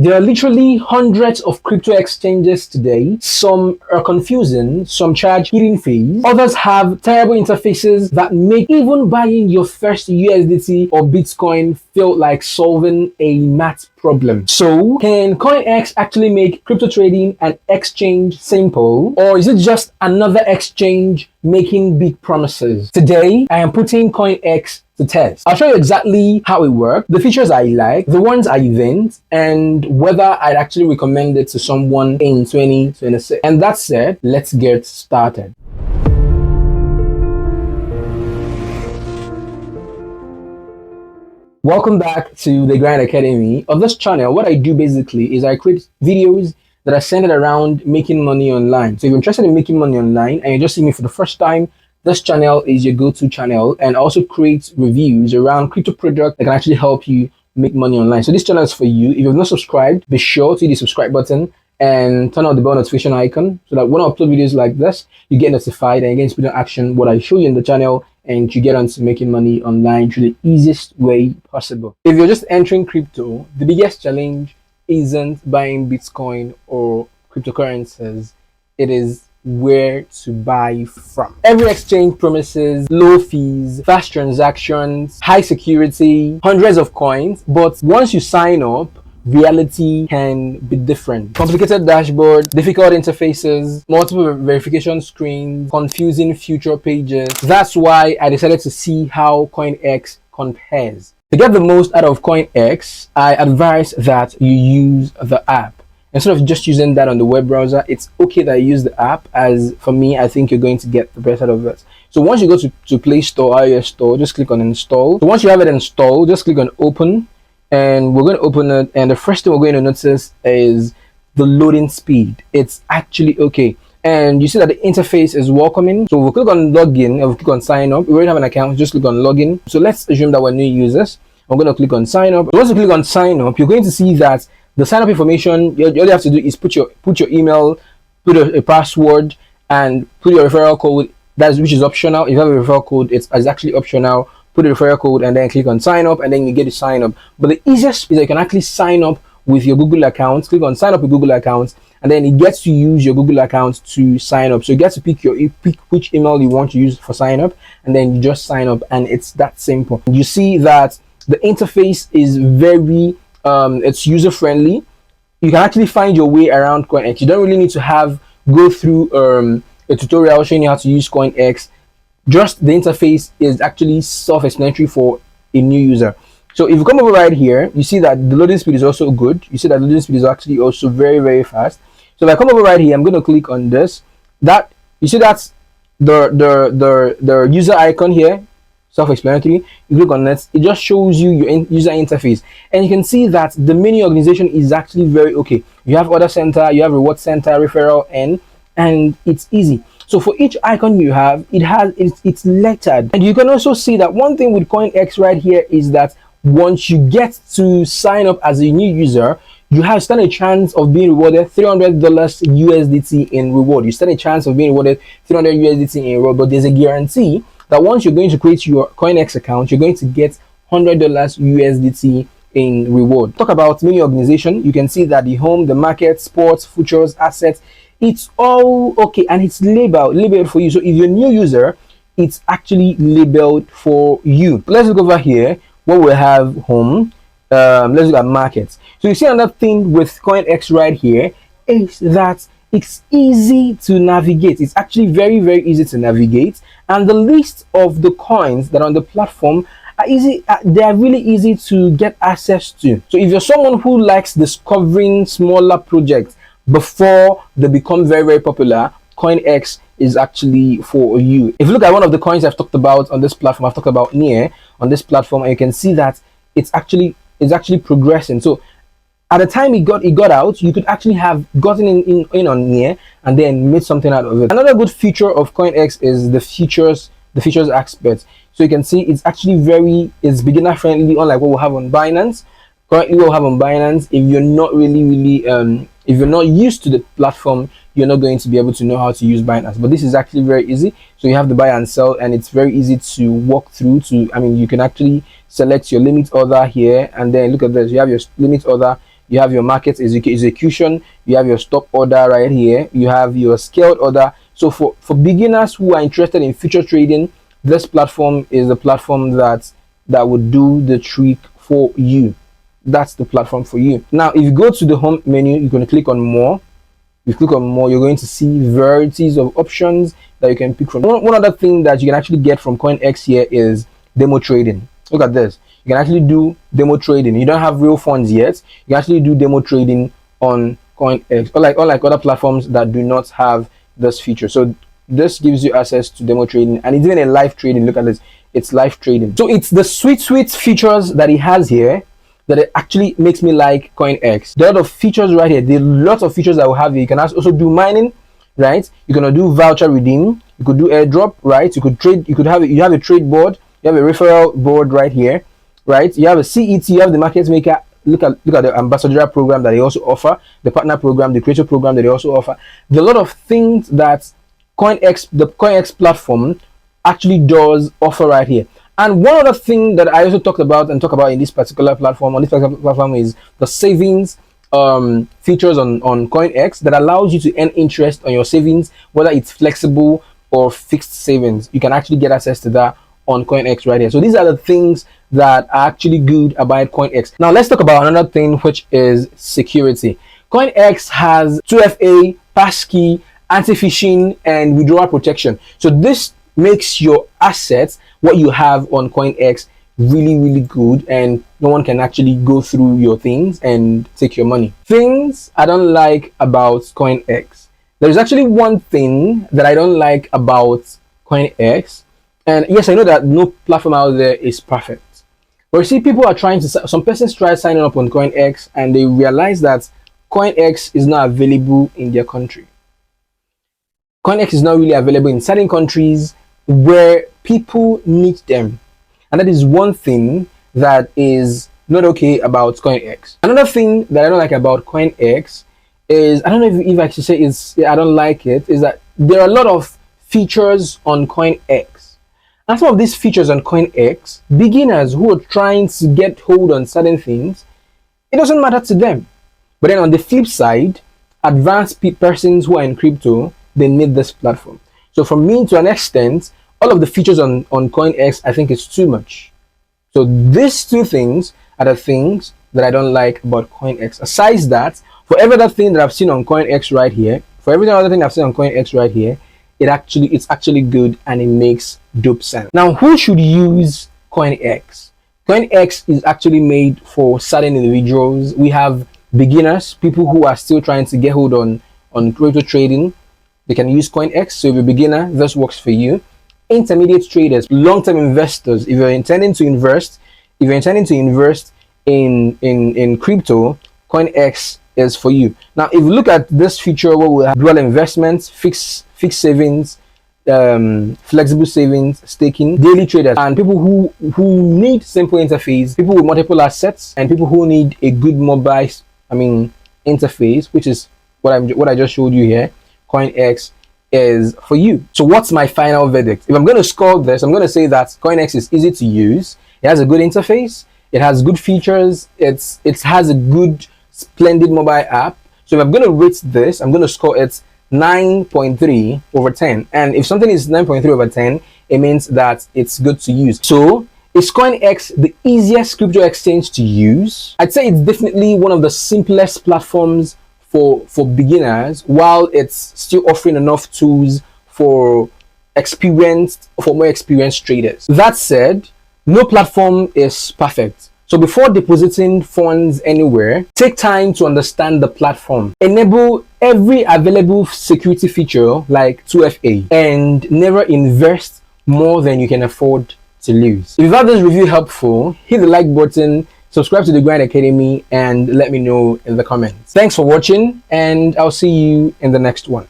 There are literally hundreds of crypto exchanges today. Some are confusing, some charge hidden fees, others have terrible interfaces that make even buying your first USDT or Bitcoin feel like solving a math problem. So, can CoinEx actually make crypto trading and exchange simple, or is it just another exchange making big promises? Today, I am putting CoinEx to test. I'll show you exactly how it works, the features I like, the ones I didn't, and whether I'd actually recommend it to someone in 2026. And that said, let's get started. Welcome back to the Grind Academy. On this channel, what I do basically is I create videos that are centered around making money online. So if you're interested in making money online and you're just seeing me for the first time, this channel is your go-to channel, and also create reviews around crypto products that can actually help you make money online. So this channel is for you. If you've not subscribed, be sure to hit the subscribe button and turn on the bell notification icon so that when I upload videos like this, you get notified and you get to action what I show you in the channel, and you get onto making money online through the easiest way possible. If you're just entering crypto, the biggest challenge isn't buying Bitcoin or cryptocurrencies. It is where to buy from. Every exchange promises low fees, fast transactions, high security, hundreds of coins, but once you sign up, reality can be different. Complicated dashboard, difficult interfaces, multiple verification screens, confusing future pages. That's why I decided to see how CoinEx compares. To get the most out of CoinEx, I advise that you use the app. Instead of just using that on the web browser, it's okay that you use the app, as for me, I think you're going to get the best out of it. So once you go to Play Store, iOS Store, just click on install. So once you have it installed, just click on open, and we're going to open it. And the first thing we're going to notice is the loading speed. It's actually okay. And you see that the interface is welcoming. So we'll click on login and we'll click on sign up. We already have an account, just click on login. So let's assume that we're new users. I'm going to click on sign up. Once you click on sign up, you're going to see that the sign up information, all you have to do is put your email, put a password, and put your referral code, which is optional. If you have a referral code, it's actually optional. Put a referral code and then click on sign up, and then you get to sign up. But the easiest is that you can actually sign up with your Google account. Click on sign up with Google account, and then it gets to use your Google account to sign up. So you get to pick which email you want to use for sign up, and then you just sign up, and it's that simple. You see that the interface is very it's user friendly. You can actually find your way around CoinEx. You don't really need to go through a tutorial showing you how to use CoinEx. Just the interface is actually self-explanatory for a new user. So if you come over right here, you see that the loading speed is also good. You see that the loading speed is actually also very, very fast. So if I come over right here, I'm going to click on this. That you see that's the user icon here. Self-explanatory. You click on it, it just shows you your user interface, and you can see that the menu organization is actually very okay. You have order center, you have reward center, referral end, and it's easy. So for each icon you have, it's lettered. And you can also see that one thing with CoinEx right here is that once you get to sign up as a new user, you stand a chance of being rewarded $300 USDT in reward. You stand a chance of being rewarded $300 USDT in reward, but there's a guarantee that once you're going to create your CoinEx account, you're going to get $100 USDT in reward. Talk about menu organization. You can see that the home, the market, sports, futures, assets, it's all okay, and it's labeled for you. So if you're a new user, it's actually labeled for you. Let's look over here where we have home. Let's look at markets. So you see another thing with CoinEx right here is that it's easy to navigate. It's actually very, very easy to navigate, and the list of the coins that are on the platform are easy. They are really easy to get access to. So if you're someone who likes discovering smaller projects before they become very, very popular, CoinEx is actually for you. If you look at one of the coins I've talked about on this platform, I've talked about NEAR on this platform, and you can see that it's actually progressing. So at the time it got out, you could actually have gotten in on NEAR and then made something out of it. Another good feature of CoinEx is the features aspect. So you can see it's actually it's beginner friendly, unlike what we have on Binance. Currently what we have on Binance, if you're not if you're not used to the platform, you're not going to be able to know how to use Binance. But this is actually very easy. So you have the buy and sell, and it's very easy to walk through. You can actually select your limit order here, and then look at this. You have your limit order. you have your market execution, you have your stop order right here, you have your scaled order. So for beginners who are interested in future trading, this platform is the platform that would do the trick for you. That's the platform for you. Now, if you go to the home menu, you're going to click on more. You click on more, you're going to see varieties of options that you can pick from. One other thing that you can actually get from CoinEX here is demo trading. Look at this. You can actually do demo trading. You don't have real funds yet. You can actually do demo trading on CoinEX, unlike other platforms that do not have this feature. So this gives you access to demo trading, and it's even a live trading. Look at this. It's live trading. So it's the sweet features that it has here that it actually makes me like CoinEX. There are a lot of features right here. There are lots of features that will have here. You can also do mining, right? You can do voucher redeem. You could do airdrop, right? You could trade. You have a trade board. You have a referral board right here, right? You have a CET. You have the market maker. Look at the ambassador program that they also offer, the partner program, the creator program that they also offer. There are a lot of things that the CoinEX platform actually does offer right here. And one other thing that I also talk about in this particular platform, is the savings features on CoinEX that allows you to earn interest on your savings, whether it's flexible or fixed savings. You can actually get access to that on CoinEX right here. So these are the things that are actually good about CoinEX. Now let's talk about another thing, which is security. CoinEX has 2FA, passkey, anti-phishing, and withdrawal protection. So this makes your assets, what you have on CoinEX, really good, and no one can actually go through your things and take your money. Things I don't like about CoinEX. There's actually one thing that I don't like about CoinEX, and yes, I know that no platform out there is perfect, but you see, people are trying to, some persons try signing up on CoinEX and they realize that CoinEX is not available in their country. CoinEX is not really available in certain countries where people need them, and that is one thing that is not okay about CoinEX. Another thing that I don't like about CoinEX is, I don't know if I should say I don't like it, is that there are a lot of features on CoinEX, and some of these features on CoinEX, beginners who are trying to get hold on certain things, it doesn't matter to them. But then on the flip side, advanced persons who are in crypto, they need this platform. So for me, to an extent, all of the features on CoinEX, I think it's too much. So these two things are the things that I don't like about CoinEX. Aside that, for every other thing that I've seen on CoinEX right here, it's actually good, and it makes dope sense. Now, who should use CoinEX? CoinEX is actually made for certain individuals. We have beginners, people who are still trying to get hold on crypto trading. They can use CoinEX. So if you're a beginner, this works for you. Intermediate traders, long-term investors, if you're intending to invest in crypto, CoinEX is for you. Now, if you look at this feature, where we have dual investments, fixed savings, flexible savings, staking, daily traders, and people who need simple interface, people with multiple assets, and people who need a good mobile interface, which is what I just showed you here. CoinEX is for you. So what's my final verdict? If I'm going to score this, I'm going to say that CoinEX is easy to use. It has a good interface. It has good features. It has a good, splendid mobile app. So if I'm going to rate this, I'm going to score it 9.3 over 10. And if something is 9.3 over 10, it means that it's good to use. So is CoinEX the easiest crypto exchange to use? I'd say it's definitely one of the simplest platforms for beginners, while it's still offering enough tools for more experienced traders. That said, no platform is perfect. So before depositing funds anywhere, take time to understand the platform. Enable every available security feature like 2FA, and never invest more than you can afford to lose. If you found this review helpful, hit the like button, subscribe to the Grind Academy, and let me know in the comments. Thanks for watching, and I'll see you in the next one.